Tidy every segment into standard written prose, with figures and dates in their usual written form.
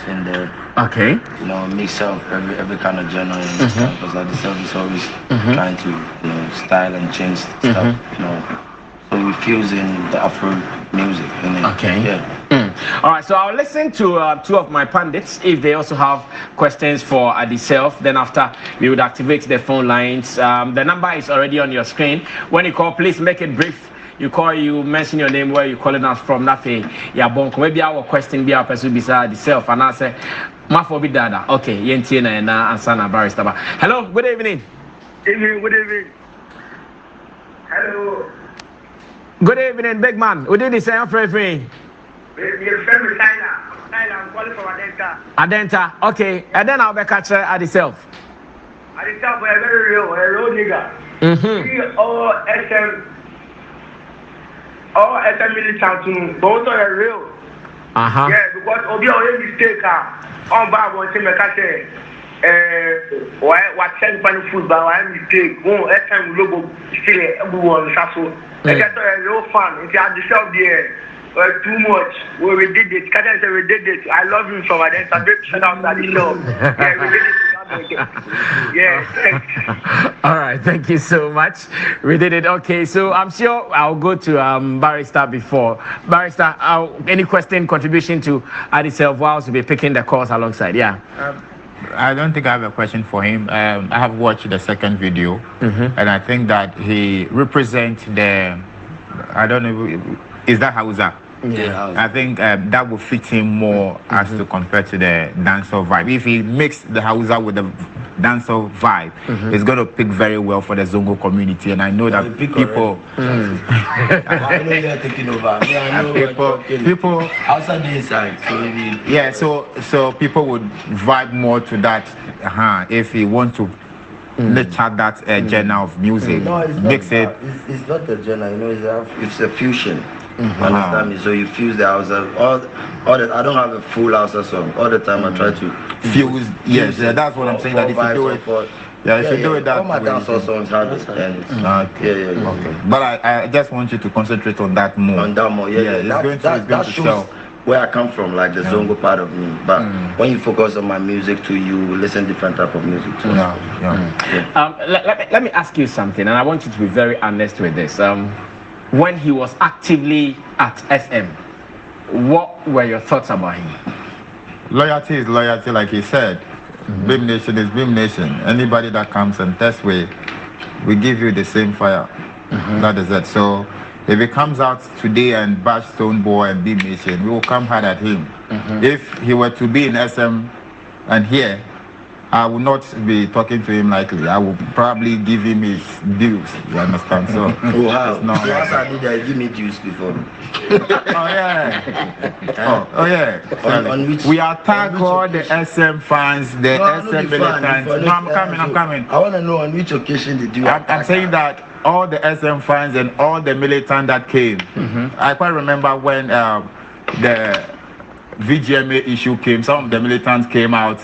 vibes in there. Okay. You know, mix up every kind of genre and stuff. Because like the self is always trying to, you know, style and change stuff. You know, so we fusing the Afro music. Okay. Yeah. All right, so I'll listen to two of my pundits if they also have questions for Adicel. Then after, we would activate the phone lines. The number is already on your screen. When you call, please make it brief. You call, you mention your name, where you're calling us from. Nothing. Yeah, bonk. Maybe our question be our person beside Adicel, and I say, "Mafo be dada." Okay, yentina and ansana barrister. Hello, good evening. Good evening. Hello. Good evening, big man. We did the same for free. Your friend is Tyler. I'm calling from Adenta. Adenta, okay. And then I'll be catching Adicel. Adenta, we're very real. We're a real nigga. We all SM militants, both are real. Yeah, because Obi already mistake on bad one thing, like I say, what send football, I mistake. Oh, SM logo still everyone, so I get a real fan. If you have the self there. Too much. We did it. Kata said we did it. I love him from Adenta. Big shout out to the show. Yeah, we did it. Yeah. All right. Thank you so much. We did it. Okay. So I'm sure I'll go to Barrister before. Barrister, any question, contribution to Adicel whilst we'll be picking the calls alongside? Yeah. I don't think I have a question for him. I have watched the second video, and I think that he represents the. I don't know. Is that Hausa? Yeah. I think that will fit him more as to compare to the dancehall vibe. If he mixed the Hausa with the dancehall vibe, it's going to pick very well for the Zongo community. And I know that people. I know you're taking over. I know people outside the inside. So so people would vibe more to that. If he wants to. Let's chat that genre of music. No, it's mix not it. It's not a genre, you know. It's a fusion. Understand me? So you fuse the house. All the, I don't have a full house song. All the time I try to fuse. Yes, that's what I'm saying. That if you do it, if you do it that all my dancehall songs have it. Okay. But I just want you to concentrate on that more. On that more, yeah. That shows where I come from, like the Zongo part of me. But when you focus on my music too, you listen different type of music too. Let me ask you something, and I want you to be very honest with this. When he was actively at SM, what were your thoughts about him? Loyalty is loyalty, like he said. Beam Nation is Beam Nation. Anybody that comes and tests we give you the same fire. That is it. So if he comes out today and bash Stone Boy and Beam Nation, we will come hard at him. If he were to be in SM and here, I will not be talking to him likely. I will probably give him his dues. You understand? So, give me dues before. On which, we attack all the SM fans, the SM militants. I'm coming. I want to know on which occasion did you? I'm saying that all the SM fans and all the militants that came. I quite remember when the VGMA issue came, some of the militants came out,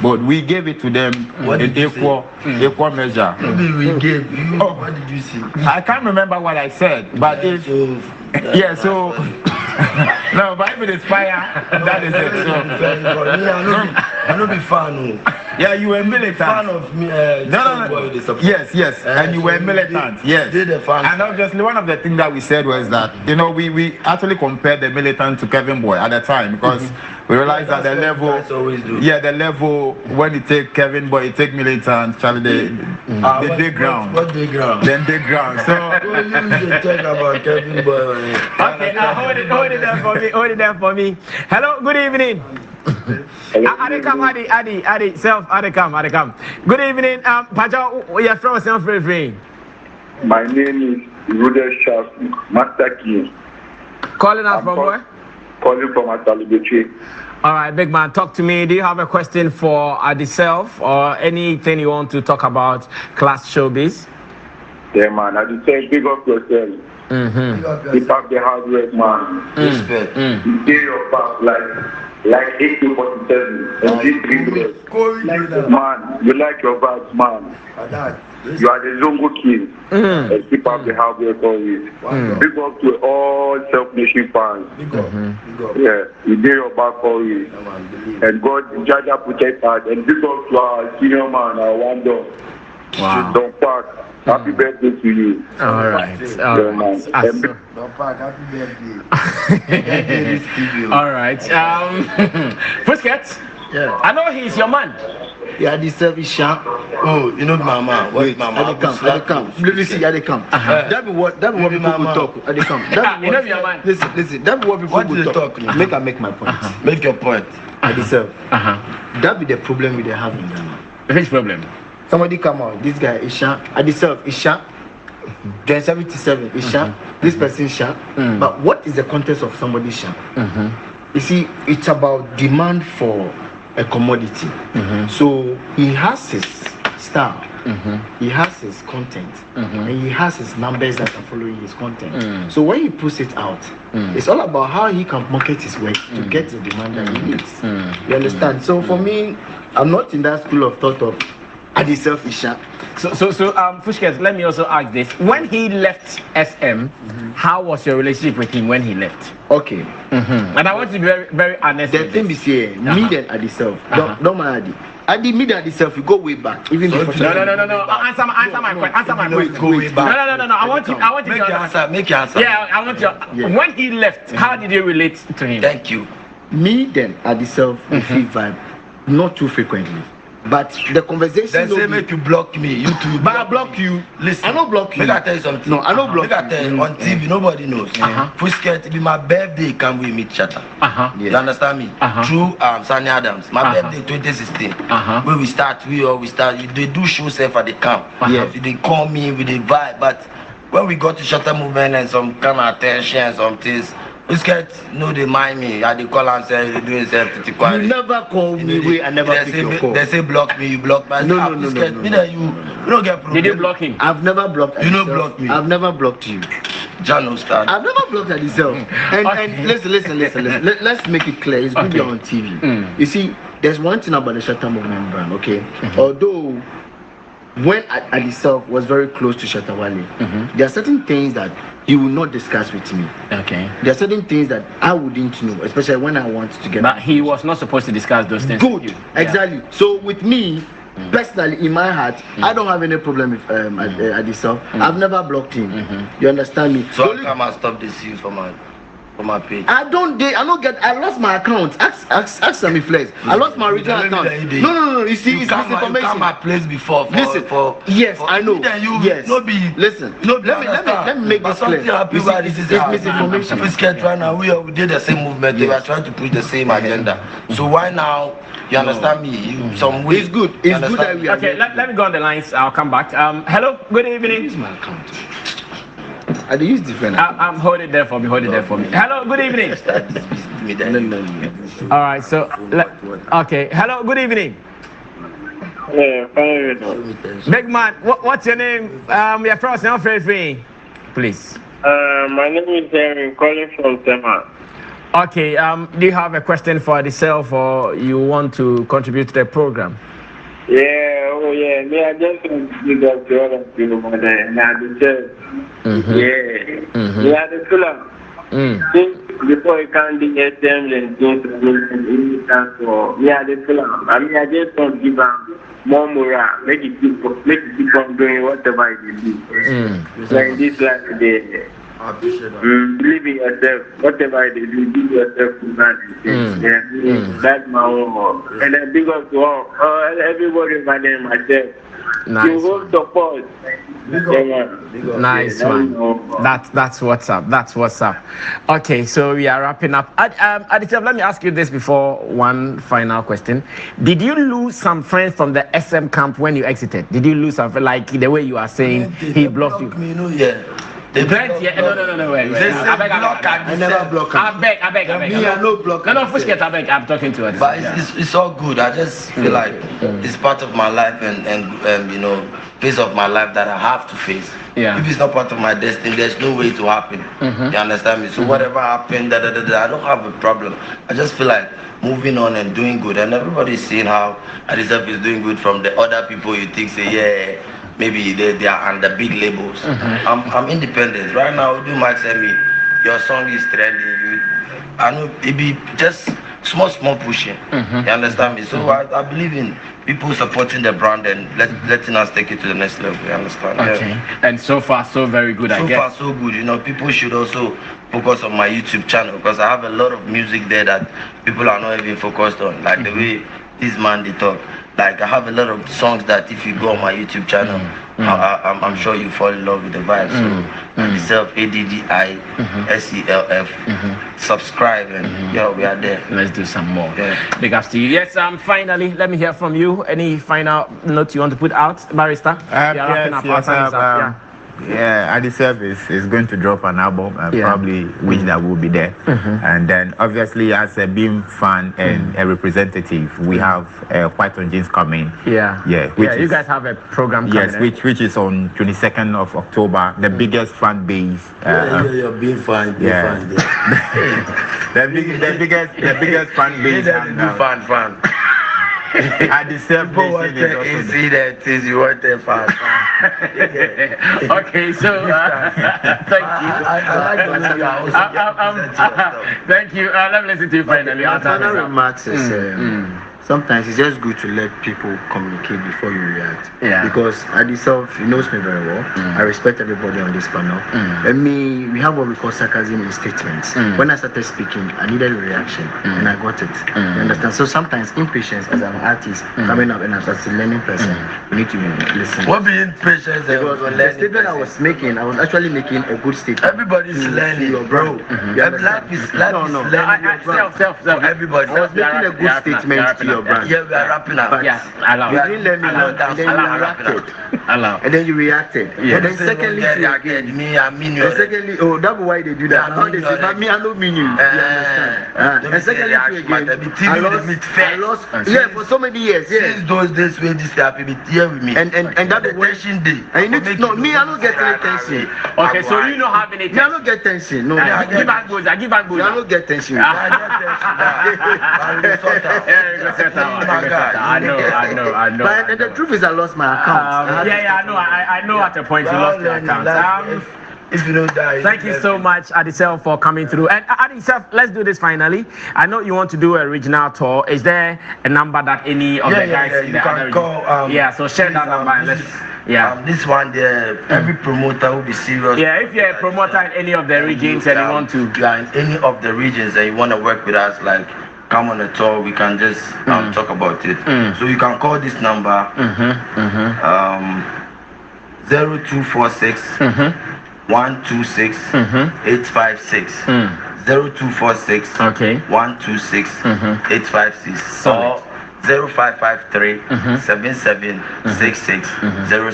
but we gave it to them in equal measure. Maybe we gave you. What did you see? I can't remember what I said, but no, but if it is fire, that is it. So, I don't be fan. Yeah, you were militant. Fan of me. No. Yes, and you were militant. Yes. And obviously, one of the things that we said was that we actually compared the militant to Kevin Boy at the time because we realized that the level, the level when you take Kevin Boy, you take militant, Charlie, the dig ground. What dig ground? Then dig ground. So you talk about Kevin Boy. Okay, hold it there for me. Hello, good evening. Adekam. Good evening. Pacha, you're from Free. My name is Rudolph Charles Master King. Calling us from where? Calling from Atalibetri. All right, big man, talk to me. Do you have a question for Adicel or anything you want to talk about class showbiz? Yeah, man. I just say big up yourself. Keep up the hard work, man. Respect. You do your part like AK-47 and G3. Man, you like your vibes, man. You are the Zongo king. And keep up the hard work always. Big up to all Self-Nation fans. Yeah, you do your back always. And God, Jaja protect us. And big up to our senior man, our wonder. Wow. Don't park. Happy birthday to you. All right. Don't pack. Happy birthday. All right. Puskas. Yeah. I know he's your man. Yeah, the service sharp. Oh, you know Mama. Wait, Mama. I come. Let me see, I come. That be what people will talk. I come. You know your man. Listen. That be what people will talk. Make my point. Make your point. I deserve. That be the problem we they have in Ghana. Which problem? Somebody come out. This guy is sharp. I deserve is sharp. Then 77 is sharp. This person is sharp. But what is the context of somebody sharp? You see, it's about demand for a commodity. So he has his style, he has his content, and he has his numbers that are following his content. So when he puts it out, it's all about how he can market his work to get the demand that he needs. You understand? So for me, I'm not in that school of thought of I deserve Isha. So, Fushkes, let me also ask this. When he left SM, how was your relationship with him when he left? Okay. And I want to be very, very honest. The thing is here, me then Adi self. Don't mind Adi. Me then Adi self, we go way back. Even before. No. Answer my question. Go way back. No. I want you Make your answer. Make your answer. Yeah, I want you. When he left, how did you relate to him? Thank you. Me then Adi self, we feel vibe, not too frequently. But the conversation. Then say make you block me. You too. But I block you. Listen. I don't block you. Make I tell you something. No, I don't block you. Make I tell you on TV. Nobody knows. Pusket, it be my birthday. Can we meet Shatta? You understand me? Through Sunny Adams. My birthday 2016. When we start. They do shows at the camp. They call me with the vibe. But when we got to Shatta movement and some kind of attention and some things. Pusket, no, they mind me. I they call and say they doing self. You never call me. I never pick your call. They say block me. You block me. No. Me that you don't get problem. Did you block him? I've never blocked. You don't block me. I've never blocked you. Jano start. I've never blocked at yourself. And listen. Let's make it clear. It's good you're on TV. You see, there's one thing about the Shatta movement brand. Okay, although. When Adisel was very close to Shattawale, there are certain things that he will not discuss with me. Okay. There are certain things that I wouldn't know, especially when I want to get. But he was not supposed to discuss those things. Good, with you. exactly. So with me, personally, in my heart, I don't have any problem with Adisel. I've never blocked him. You understand me? So how come I stop this you for my page? I lost my account. Ask Sammy Flex. I lost my original account. No. You see, it's misinformation. You come my place before. Yes, I know. Yes. Listen. Let me make this clear. It's misinformation. We did the same movement. They were trying to push the same agenda. So why now? You understand me? Some way. It's good. It's good that we are. Okay, let me go on the lines. I'll come back. Hello. Good evening. Use my account. I use different. Hold it there for me. Hello, good evening. No. All right, so okay. Hello, good evening. Yeah, fine. Big man, what's your name? Your first name, please. My name is Aaron, calling from Tema. Okay. Do you have a question for yourself, or you want to contribute to the program? Yeah, me, I just want to do that to other people, but and I deserve. Yeah, the cooler. Before you can do SM and things for me, the cooler. I mean, I just want to give them more morale, make it keep on doing whatever it is. Like this life today. Believe in yourself, whatever they do, give yourself to man. That's my own. And then big up to all everybody by them, myself. Nice. You will support. Nice one. That's what's up. Okay, so we are wrapping up. Aditya, let me ask you this before one final question. Did you lose some friends from the SM camp when you exited? Did you lose some, like the way you are saying he blocked you? No. Wait. I never block. I beg. Me, I no block. No, Fushket, I beg. I'm talking to her. But it's all good. I just feel like it's part of my life, and phase of my life that I have to face. Yeah. If it's not part of my destiny, there's no way to happen. You understand me? So whatever happened, I don't have a problem. I just feel like moving on and doing good, and everybody's seeing how Adisef is doing good from the other people you think say, yeah, maybe they are under big labels. I'm independent. Right now, do Max and me, your song is trending. I know it be just small pushing. You understand me? So I believe in people supporting the brand and letting us take it to the next level. You understand? Okay. Yeah. And so far, so very good, I guess. So far, so good. You know, people should also focus on my YouTube channel because I have a lot of music there that people are not even focused on. Like the way this man they talk. Like I have a lot of songs that if you go on my YouTube channel, I'm sure you fall in love with the vibe. So myself, ADDISELF, subscribe and we are there. Let's do some more. Yeah. Big ups to you. Yes, finally, let me hear from you. Any final note you want to put out, Barrister? Adisef is going to drop an album, probably which that will be there. And then obviously as a Beam fan and a representative, we have White on Jeans coming. You guys have a program coming. Yes, which is on 22nd of October. The biggest fan base. You're being fine. The biggest fan base. Fan. Adisef people want to see that things you want to fan. Okay, so thank you. Thank you. Let me listen to you finally. Final remarks is sometimes it's just good to let people communicate before you react. Because Adisef, he knows me very well. I respect everybody on this panel. And me, we have what we call sarcasm in statements. When I started speaking, I needed a reaction, and I got it. You understand? So sometimes impatience as an artist coming up and as a learning person, we need to listen. What being patient? Because the statement I was making, I was actually making a good statement. Everybody's learning, bro. Life is learning. Everybody. I was making a good statement to your brand. Yeah, we are wrapping up. Allow. You didn't let me know, and then you reacted. And then you reacted. And then secondly, that's why they do that. How they say, but me, I don't mean you. You understand? And secondly, I lost. Yeah, for so many years. Since those days when this happy, be here with me. And that the tension day. And you need to know me. I don't get any tension. Okay, so you don't have any tension. I don't get tension. No, I give back booze. I don't get tension. I know. But the truth is, I lost my account. I know at a point you lost your account. If you don't die. Thank you so much, Adisef, for coming through. And Adisef, let's do this finally. I know you want to do a regional tour. Is there a number that any of the guys in you the can call? So share that number and let's. This one there, every promoter will be serious. Yeah, if you're a promoter in any of the regions and you want to. In any of the regions and you want to work with us, like come on a tour, we can just talk about it. So you can call this number 0246 126 856 0246 126 856 or 0553 7766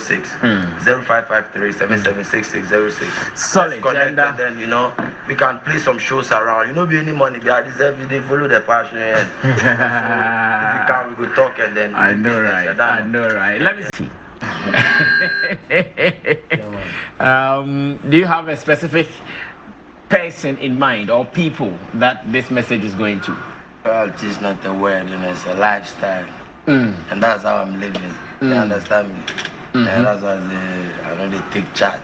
06 0553 7766 solid. And then we can play some shows around. Be any money behind this every day. Follow the passion. So if you can, we could talk and then. I know, right? Let me see. Do you have a specific person in mind or people that this message is going to? Well, it is not a word, it's a lifestyle. And that's how I'm living. You understand me? And that's why I don't take chat.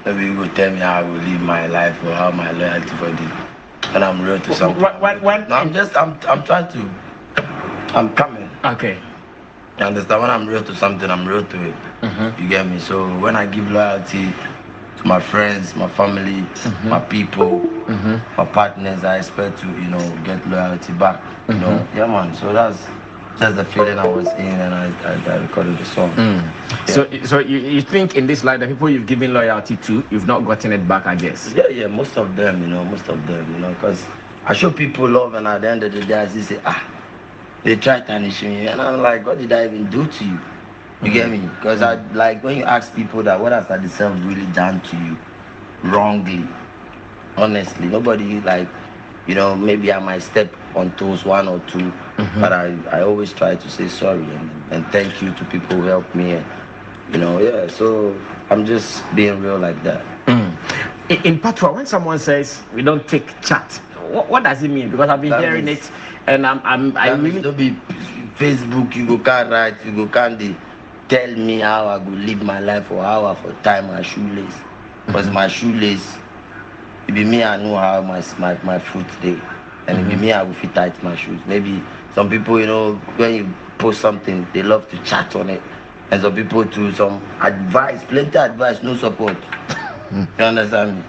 Maybe you go tell me how I will live my life or how my loyalty for this. And I'm real to something. I'm coming. Okay. You understand? When I'm real to something, I'm real to it. You get me? So when I give loyalty to my friends, my family, my people, my partners, I expect to, get loyalty back. Yeah, man. So that's just the feeling I was in, and I recorded the song. So you think in this life, the people you've given loyalty to, you've not gotten it back, I guess? Yeah, most of them, because I show people love, and at the end of the day, I say, they try to tarnish me, and I'm like, what did I even do to you? You get me? Because I like when you ask people that what has Adisef really done to you wrongly. Honestly, nobody maybe I might step on toes one or two, but I always try to say sorry and thank you to people who helped me. And You know, yeah. So I'm just being real like that. In Patois, when someone says we don't take chat, what does it mean? Because I've been hearing it, and I really don't be Facebook. You go can't write. You go can't tell me how I go live my life or how I for tie my shoelace. Because my shoelace, it be me. I know how my foot day, and it be me. I will fit tight my shoes. Maybe some people, you know, when you post something, they love to chat on it, and some people to some advice, plenty advice, no support. You understand me?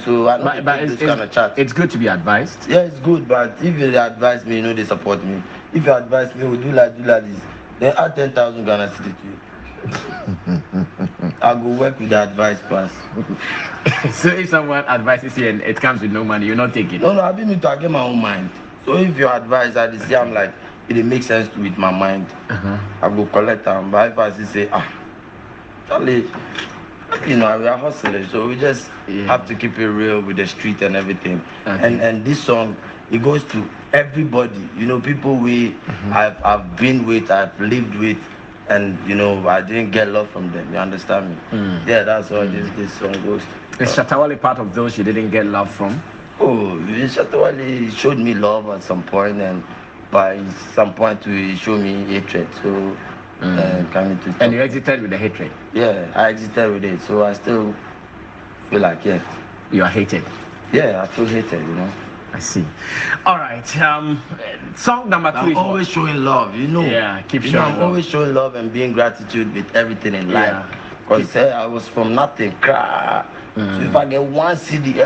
So I don't take this kind of chat. It's good to be advised. Yeah, it's good, but if you advise me, you know they support me. If you advise me, we do like this, then add 10,000 Ghana cedi to you. I go work with the advice pass. So if someone advises you and it comes with no money, you not take it? No, I didn't need to get my own mind. So if you advise, I just say I'm like, it makes sense to with my mind. I go collect them. But if I say, Charlie, you know, we are hustling, so we just have to keep it real with the street and everything. And this song, it goes to everybody. You know, people I've been with, I've lived with, and you know, I didn't get love from them. You understand me? Yeah, that's what this song goes to. Is Shattawale part of those you didn't get love from? Oh, Shattawale showed me love at some point, and by some point he showed me hatred. So. And you exited with the hatred? Yeah, I exited with it, so I still feel like, yeah. You are hated? Yeah, I feel hated, you know. I see. All right, song number 3. I'm always showing love, you know. Yeah, keep showing love. I'm always showing love and being gratitude with everything in life. Because I was from nothing, So if I get one CD,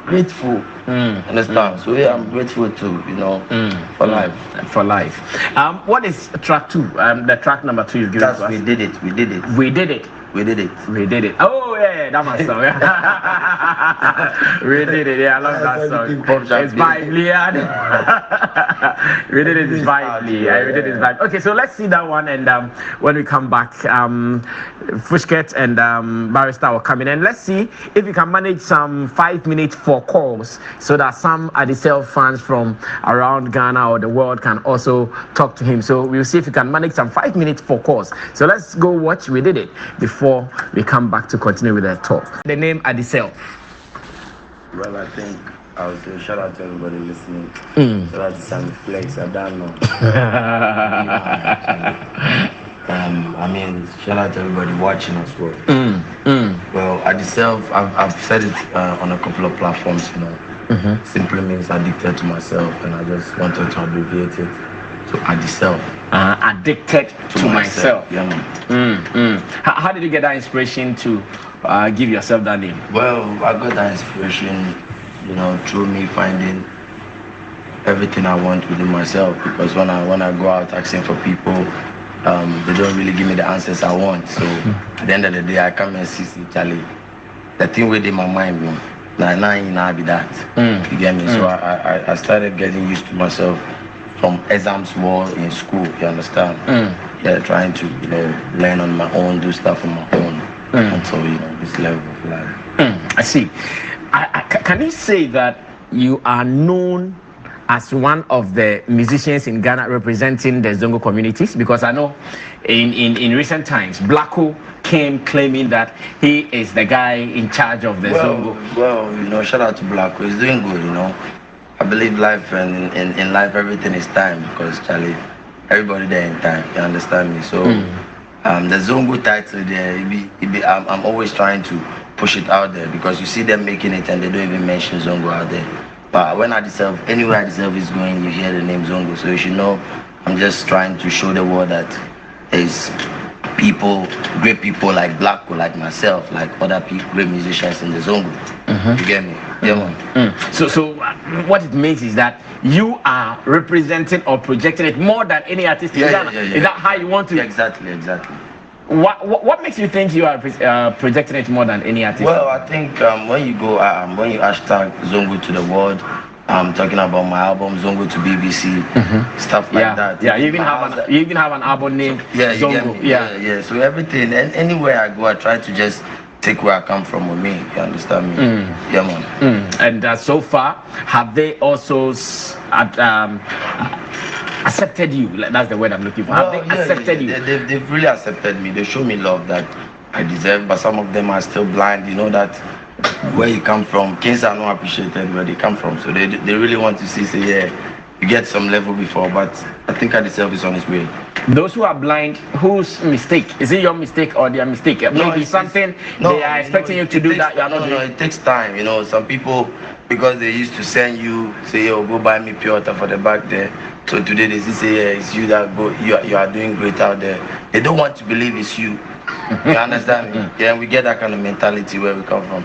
grateful. Understand? So yeah, I'm grateful too, you know, for life. For life. What is track 2? The track number 2 is given to us. We did it. Oh yeah, that my song. We did it. Yeah, I love that song. It's lively. We did it. It's lively. We did it. Okay, so let's see that one, and when we come back, Fushket and Barrister will come in, and let's see if we can manage some 5 minutes for calls, so that some Adicel fans from around Ghana or the world can also talk to him. So we'll see if we can manage some 5 minutes for calls. So let's go watch We Did It before we come back to continue with the talk. The name Adicel. Well, I think I would say shout out to everybody listening. Shout out to Sammy Flex. I don't know. I mean, shout out to everybody watching as well. Well, Adicel, I've said it on a couple of platforms, you know. Simply means addicted to myself, and I just wanted to abbreviate it to Adicel. Addicted to myself. Yeah, man. How did you get that inspiration to give yourself that name? Well, I got that inspiration, you know, through me finding everything I want within myself. Because when I go out asking for people, they don't really give me the answers I want. So at the end of the day, I come and see Charlie. The thing within my mind, man, now be that. You get me? So I started getting used to myself from exams more in school. You understand? Yeah, trying to, you know, learn on my own, do stuff on my own until, you know, this level of life. I see. Can you say that you are known as one of the musicians in Ghana representing the Zongo communities? Because I know in recent times, Blacko came claiming that he is the guy in charge of the Zongo. Well, you know, shout out to Blacko. He's doing good, you know. I believe life, and in life everything is time, because Charlie, everybody there in time, you understand me? So the Zongo title there, I'm always trying to push it out there, because you see them making it and they don't even mention Zongo out there. But when anywhere Adicel is going, you hear the name Zongo. So you should know, I'm just trying to show the world that there's people, great people like Blacko, like myself, like other people, great musicians in the Zongo. You get me? Yeah, man. So what it means is that you are representing or projecting it more than any artist in Ghana. Is that how you want to? Yeah, exactly. What makes you think you are projecting it more than any artist? Well, I think when you hashtag Zongo to the world, I'm talking about my album Zongo to BBC, stuff like that. Yeah, you even have an album named Zongo. Yeah. So everything, and anywhere I go, I try to just take where I come from with me. You understand me? Yeah, man. accepted you? That's the word I'm looking for. Have they accepted you? They've really accepted me. They show me love that I deserve, but some of them are still blind. You know that where you come from, kings are not appreciated where they come from. So they really want to see, say, yeah, you get some level before, but I think I deserve is on its way. Those who are blind, whose mistake? Is it your mistake or their mistake? Maybe something they are expecting you to do that you are not doing. No, it takes time. You know, some people, because they used to send you, say, yo, go buy me pure water for the back there. So today they say, yeah, it's you that go, you are doing great out there. They don't want to believe it's you. You understand me? Yeah, we get that kind of mentality where we come from.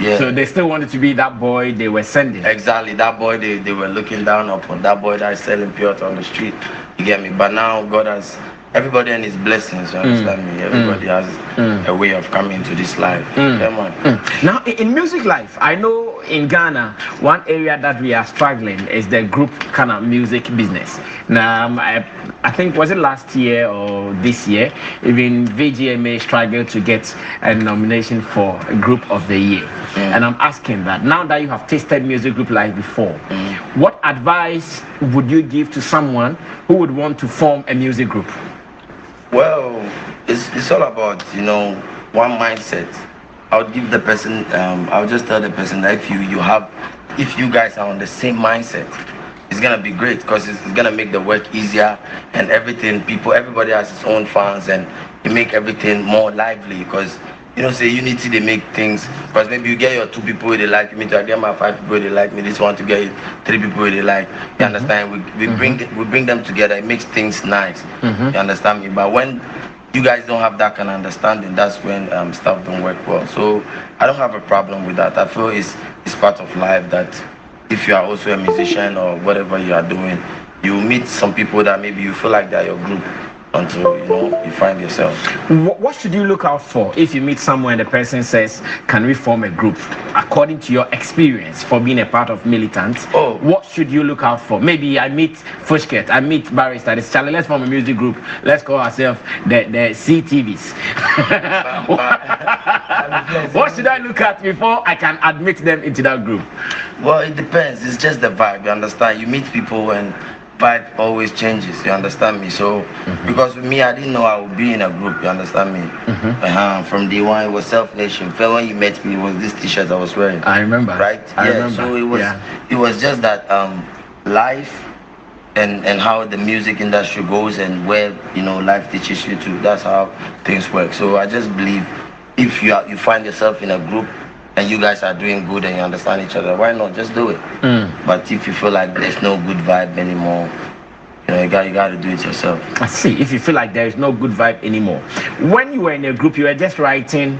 Yeah. So they still wanted to be that boy they were sending. Exactly, that boy they were looking down upon, that boy that is selling pure water on the street. You get me? But now God has everybody and his blessings, you understand me? Everybody has a way of coming to this life. Yeah, man. Now in music life, I know in Ghana, one area that we are struggling is the group kind of music business. Now I think was it last year or this year, even VGMA struggled to get a nomination for Group of the Year. And I'm asking that now that you have tasted music group life before, what advice would you give to someone who would want to form a music group? Well, it's all about, you know, one mindset. I would give the person, I'll just tell the person that if you guys are on the same mindset, it's gonna be great because it's gonna make the work easier and everything. Everybody has its own fans and it make everything more lively because you know, say unity they make things. Because maybe you get your 2 people they like me, I get my 5 people they like me. This one to get 3 people they like. You understand? We bring them together. It makes things nice. You understand me? But when you guys don't have that kind of understanding, that's when stuff don't work well. So I don't have a problem with that. I feel it's part of life that if you are also a musician or whatever you are doing, you meet some people that maybe you feel like they're your group until you find yourself. What should you look out for if you meet someone and the person says, can we form a group? According to your experience for being a part of Militant, what should you look out for? Maybe I meet Fushket, I meet Barrister, this Charlie, let's form a music group, let's call ourselves the CTVs. What should I look at before I can admit them into that group? Well, it depends. It's just the vibe, you understand? You meet people and vibe always changes, you understand me? So because with me, I didn't know I would be in a group, you understand me? From day one, it was Self-Nation. When you met me, it was this t-shirt I was wearing. I remember. Right? I remember. So it was just that life and how the music industry goes and where life teaches you to. That's how things work. So I just believe if you find yourself in a group and you guys are doing good and you understand each other, why not just do it? But if you feel like there's no good vibe anymore, you got to do it yourself. I see. If you feel like there is no good vibe anymore, when you were in a group, you were just writing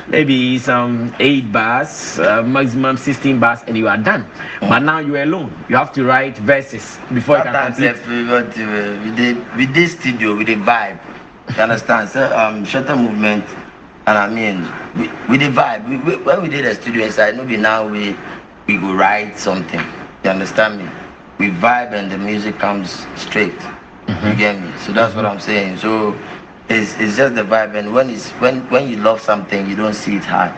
maybe some 8 bars, maximum 16 bars, and you are done. But now you're alone. You have to write verses before you can complete. We did studio, we did vibe. You understand? So Shutter movement. And I mean, we the vibe. When we did a studio inside, maybe now we go write something. You understand me? We vibe and the music comes straight. You get me? So that's what I'm saying. So it's just the vibe. And when you love something, you don't see it hard.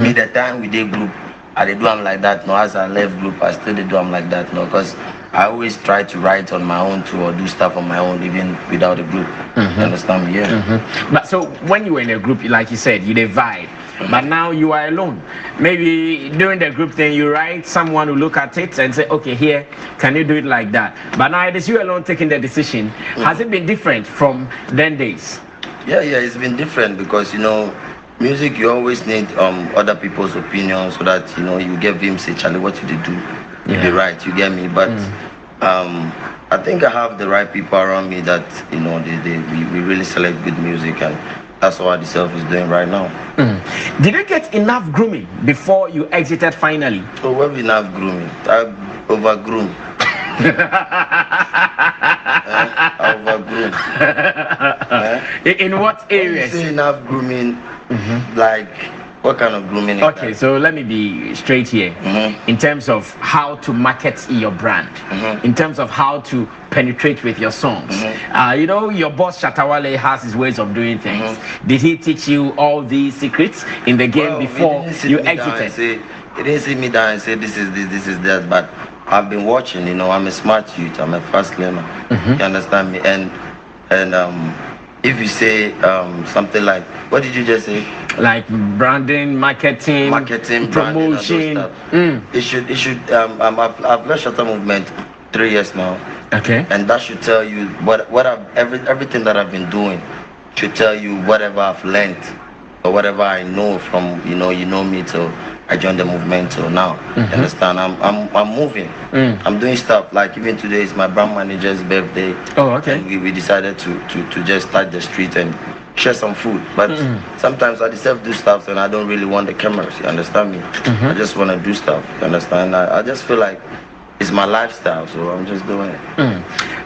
Me, the time we did group, I did do them like that. No, as I left group, I still did do them like that. No, because I always try to write on my own too, or do stuff on my own, even without a group. You understand me? Yeah. But so when you were in a group, like you said, you did vibe. But now you are alone. Maybe during the group thing, you write, someone will look at it and say, okay, here, can you do it like that? But now it is you alone taking the decision. Has it been different from then days? Yeah, it's been different because, music, you always need other people's opinions so that, you give him, say, Charlie, what you did do? You're right, you get me? But I think I have the right people around me that, we really select good music, and that's what Tatoo is doing right now. Did you get enough grooming before you exited finally? Oh, well, enough grooming. I overgroom. In what areas? When you say enough grooming, like what kind of grooming? Okay, so let me be straight here. In terms of how to market your brand, in terms of how to penetrate with your songs. Your boss Shattawale has his ways of doing things. Did he teach you all these secrets in the game before you exited? He didn't sit me down and say this is this, this is that, but I've been watching. You know, I'm a smart youth. I'm a fast learner. You understand me? And if you say something like, what did you just say? Like branding, marketing, promotion. Branding, it should. I've led Shatta movement 3 years now. Okay. And that should tell you everything that I've been doing should tell you whatever I've learned or whatever I know from you know me till I joined the movement till now. You understand? I'm moving. I'm doing stuff like even today is my brand manager's birthday. Oh, okay. And we decided to just touch the street and share some food. But sometimes I deserve do stuff and I don't really want the cameras. You understand me? I just want to do stuff. You understand? I just feel like it's my lifestyle, so I'm just doing it.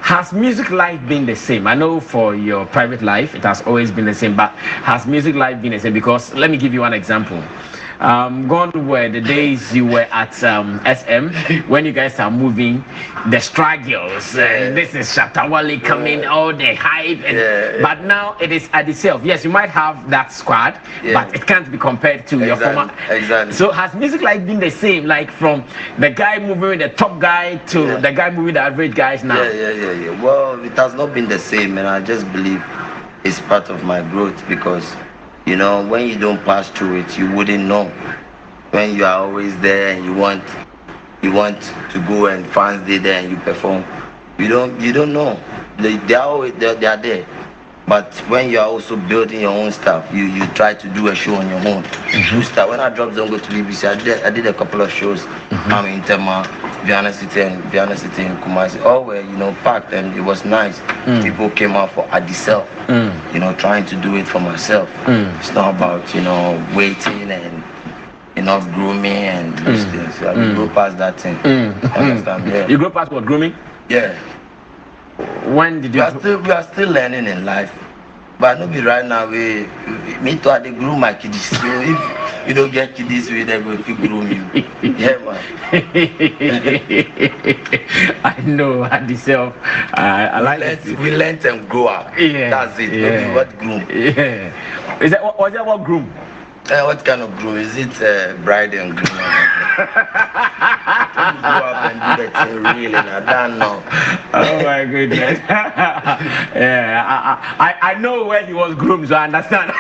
Has music life been the same? I know for your private life it has always been the same, but has music life been the same? Because let me give you one example. Gone were the days you were at SM when you guys are moving, the struggles. This is Shattawale coming, all the hype. But now it is at itself. Yes, you might have that squad, but it can't be compared to your former. Exactly. So has music life been the same, like from the guy moving the top guy to the guy moving the average guys now? Yeah. Well, it has not been the same, and I just believe it's part of my growth because. You know, when you don't pass through it, you wouldn't know. When you are always there and you want to go and fans day there and you perform, you don't know. They are there. But when you are also building your own stuff, you try to do a show on your own. Do stuff. When I dropped Don't Go to BBC, I did a couple of shows. I'm in Tema, Vienna City in Kumasi. All were, packed and it was nice. People came out for Adisel, trying to do it for myself. It's not about, waiting and enough grooming and those things. So I go past that thing. Understand? Yeah. You go past what, grooming? Yeah. When did you? We are still learning in life, but not be right now. Me too. They groom my kids. So if you don't get kids, they will groom you. Yeah, man. I know. At myself, I like it. We learn and grow up. Yeah, that's it. Yeah. What groom? Yeah. Is that what groom? What kind of groom? Is it bride and groom? Grow up and do that thing really. I don't know. Oh my goodness. Yeah, I know when he was groomed, so I understand.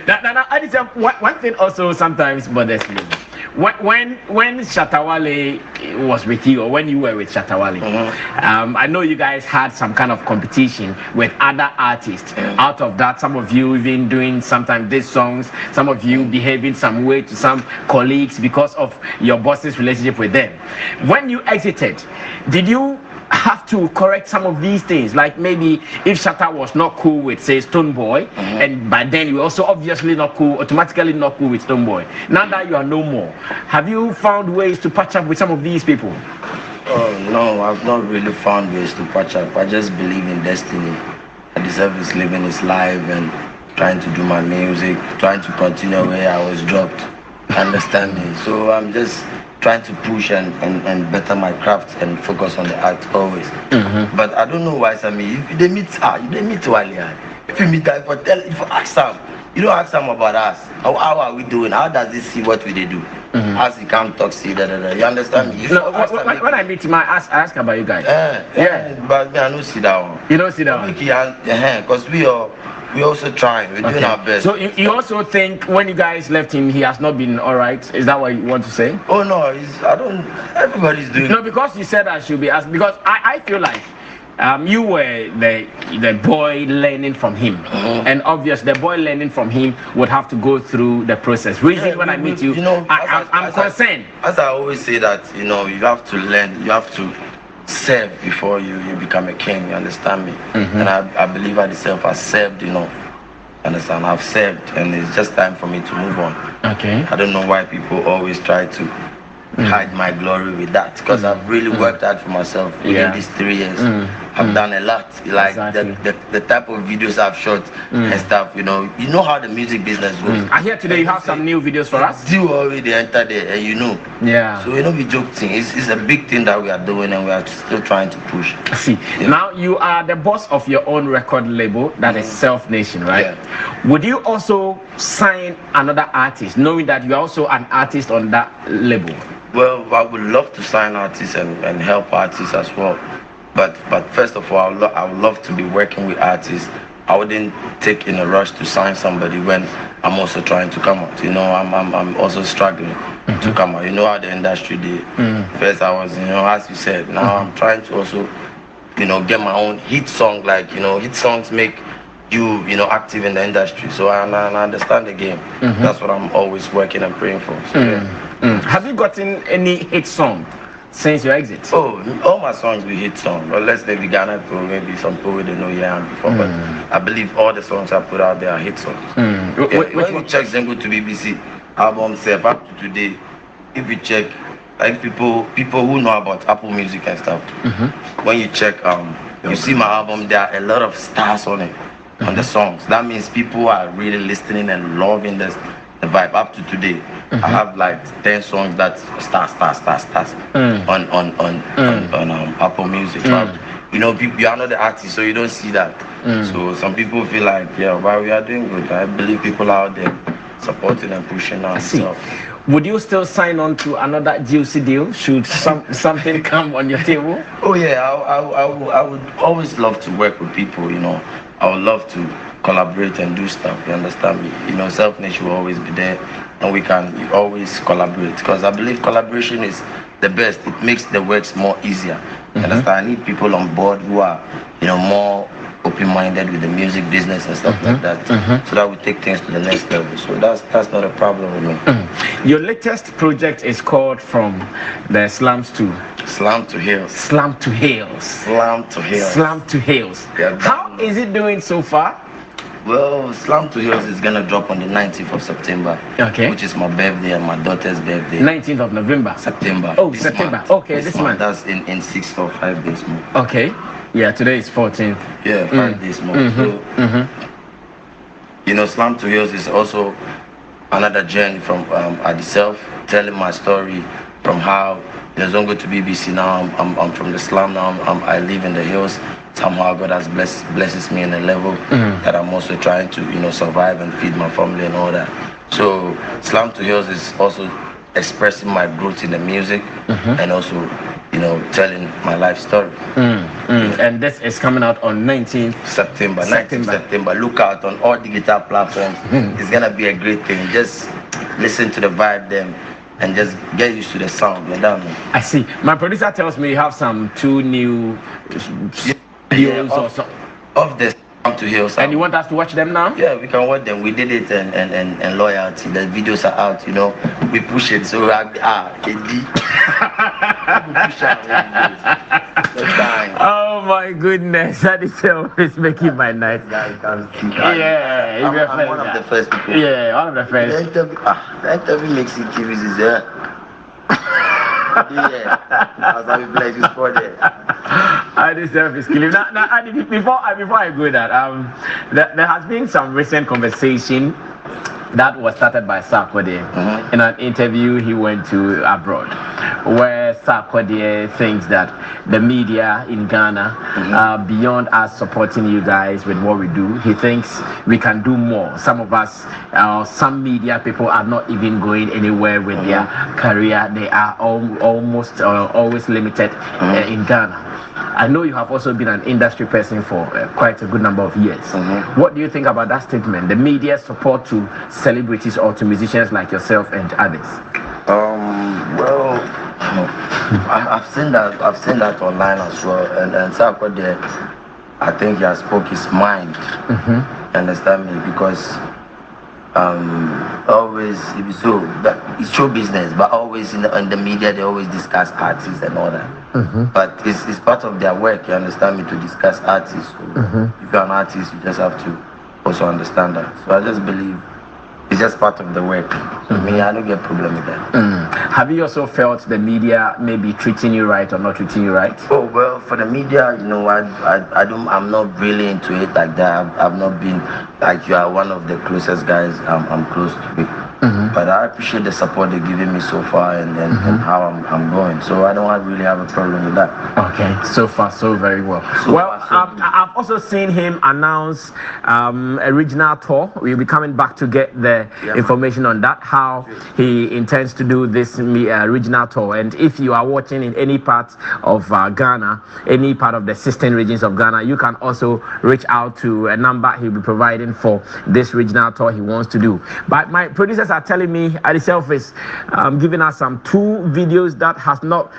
Now, I just have one thing also sometimes bothers me. When Shattawale was with you, or when you were with Shattawale, I know you guys had some kind of competition with other artists. Out of that, some of you even doing sometimes these songs, some of you behaving some way to some colleagues because of your boss's relationship with them. When you exited, did you have to correct some of these things? Like maybe if Shatta was not cool with, say, Stonebwoy, and by then you were also obviously not cool, automatically not cool with Stonebwoy. Now that you are no more, have you found ways to patch up with some of these people? Oh no, I've not really found ways to patch up. I just believe in destiny. I deserve is living his life and trying to do my music, trying to continue where I was dropped. Understand me? So I'm just trying to push and better my craft and focus on the art always. But I don't know why, Sammy. If they meet Walian, if you meet her, if you ask them, you don't ask them about us. How are we doing? How does he see what we do? As he come talk, see that. You understand me? No, when I meet him, I ask about you guys. But me, I don't see that one. You don't see that one? Because we also trying. We're doing our best. So you also think when you guys left him, he has not been all right? Is that what you want to say? Oh no, everybody's doing. No, because you said I should be asked. Because I feel like you were the boy learning from him, and obviously the boy learning from him would have to go through the process. When I meet you, I'm concerned. As I always say that you have to learn, you have to serve before you become a king. You understand me? And I believe I myself has served enough. Understand? I've served, and it's just time for me to move on. Okay. I don't know why people always try to hide my glory with that, because I've really worked hard for myself within these 3 years. I've done a lot, like the type of videos I've shot and stuff. You know how the music business goes. I hear today you have some new videos for us. You already entered there, and Yeah. So we joke thing. It's a big thing that we are doing, and we are still trying to push. See, now you are the boss of your own record label, that is Self Nation, right? Yeah. Would you also sign another artist, knowing that you are also an artist on that label? Well, I would love to sign artists and help artists as well. But first of all, I would love to be working with artists. I wouldn't take in a rush to sign somebody when I'm also trying to come out. I'm also struggling to come out. You know how the industry did. First I was, as you said, now I'm trying to also, get my own hit song. Like, hit songs make you, active in the industry. So I understand the game. That's what I'm always working and praying for. So, Have you gotten any hit song since your exit? Oh, all my songs be hit songs. Unless they be Ghana to maybe some people they know before. But I believe all the songs I put out there are hit songs. When you check Zengo to BBC album self up to today, if you check like people who know about Apple Music and stuff, when you check you see my album, there are a lot of stars on it, on the songs. That means people are really listening and loving the vibe up to today. I have like 10 songs that stars on Apple Music. People, you are not the artist, so you don't see that. So some people feel like, well, we are doing good. I believe people out there supporting and pushing us. Would you still sign on to another juicy deal should something come on your table? Oh yeah, I would always love to work with people. I would love to collaborate and do stuff. You understand me? Self-Nation will always be there, and we can always collaborate, because I believe collaboration is the best. It makes the works more easier. You understand? I need people on board who are more open-minded with the music business and stuff like that, so that we take things to the next level. So that's not a problem with me. Your latest project is called From the Slums to Hills. Slum to Hills. Slum to Hills. Slum to Hills. Yeah, how is it doing so far? Well, Slum to Hills is gonna drop on the 19th of September. Okay. Which is my birthday and my daughter's birthday. 19th of November. September. Oh, September. Month. Okay, this month. That's in 6 or 5 days more. Okay. Yeah, today is 14th. Yeah, 5 days more. So, Slum to Hills is also another journey from Aditself, telling my story from how Zongo to BBC. Now I'm from the slum. Now I live in the hills. Somehow God has blesses me in a level that I'm also trying to survive and feed my family and all that. So Slum to Hills is also expressing my growth in the music and also telling my life story. And this is coming out on 19th September. 19th September. Look out on all digital platforms. It's gonna be a great thing. Just listen to the vibe then and just get used to the sound. I see. My producer tells me you have some 2 new videos or something of the Slum to Hills. And you want us to watch them now? Yeah, we can watch them. We did it and loyalty. The videos are out, we push it. So oh my goodness, that itself is making my night. I'm one of the first people. Yeah, one of the first. The interview makes it TV is there. Yeah, as I will bless you for that. I deserve is killing. Now, before I go that, there has been some recent conversation that was started by Sarkodie in an interview he went to abroad, where Sarkodie thinks that the media in Ghana, beyond us supporting you guys with what we do, he thinks we can do more. Some of us, some media people are not even going anywhere with their career. They are almost always limited in Ghana. I know you have also been an industry person for quite a good number of years. What do you think about that statement? The media support to celebrities or to musicians like yourself and others? Well, I've seen that online as well, and Sarkodie, I think he has spoke his mind. Understand me? Because always it's show business, but always in the media they always discuss artists and all that. But it's part of their work, you understand me, to discuss artists. So if you're an artist, you just have to also understand that. So I just believe it's just part of the work. So me, I don't get a problem with that. Have you also felt the media maybe treating you right or not treating you right? Oh well, for the media, I'm not really into it like that. I've not been like you are one of the closest guys I'm close to. But I appreciate the support they're giving me so far and how I'm going. So I don't really have a problem with that. Okay, so far so very well. I've also seen him announce a regional tour. We'll be coming back to get the information on that, how he intends to do this regional tour. And if you are watching in any part of Ghana, any part of the 16 regions of Ghana, you can also reach out to a number he'll be providing for this regional tour he wants to do. But my producers are telling me at the surface, giving us some 2 videos that have not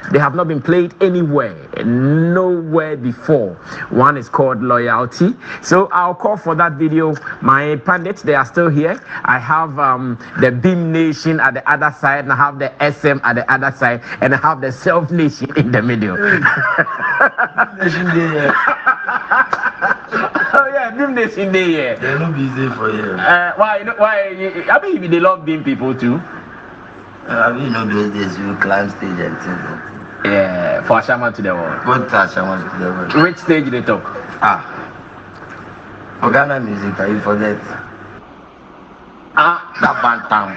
been played anywhere, nowhere before. One is called Loyalty. So I'll call for that video. My pundits, they are still here. I have the Beam Nation at the other side, and I have the SM at the other side, and I have the Self Nation in the middle. Oh yeah, Beam Nation Day, yeah. They're not busy for you. Why? I mean, they love Beam people too. I mean, those days you climb stage and things. Yeah, for Shaman to the world. What Shaman to the world? Which stage they talk? For Ghana music, you forget. That Bantam.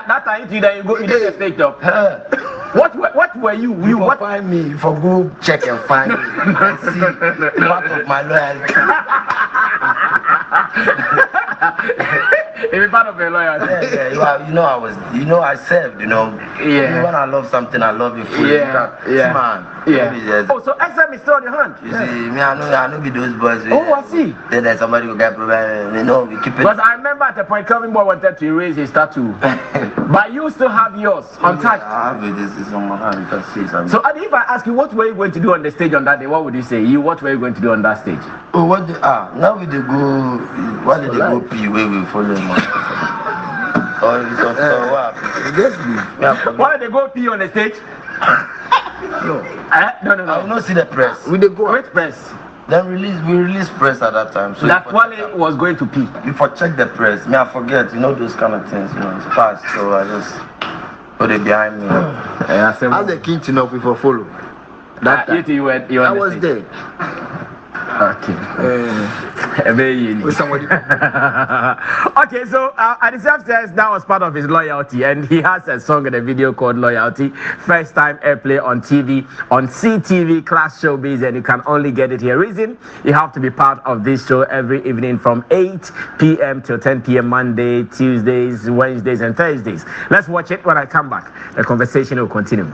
That time you did the stage talk. What were you? What find me? For go check and find me. And see part of my loyalty. It's part of your loyalty. Yeah. I served. Yeah. When I love something, I love it fully. Yeah. Man. Yeah. Oh, so SM is still on your hand. You see, me, I know be those boys. I see. Then somebody will get problem. We keep it. Because I remember at the point, Kelvin Boy wanted to erase his tattoo, but you still have yours untouched. I have it. This is on my hand. You can see something. So, if I ask you what were you going to do on the stage on that day, what would you say? What were you going to do on that stage? Oh, now we they go. Why did they go pee where we follow him? Or what? Why did they go pee on the stage? No. No. I will not see the press. We they go. Which press? Then we release press at that time. So that Wale was going to pee. Before check the press, I forget. Those kind of things. It's fast. So I just put it behind me. As the king to know people follow. That you were I was there. Okay. Okay, so at the same time, that was part of his loyalty, and he has a song and a video called Loyalty. First time airplay on TV, on CTV Class Showbiz, and you can only get it here. Reason, you have to be part of this show every evening from 8 p.m. till 10 p.m. Monday, Tuesdays, Wednesdays, and Thursdays. Let's watch it when I come back. The conversation will continue.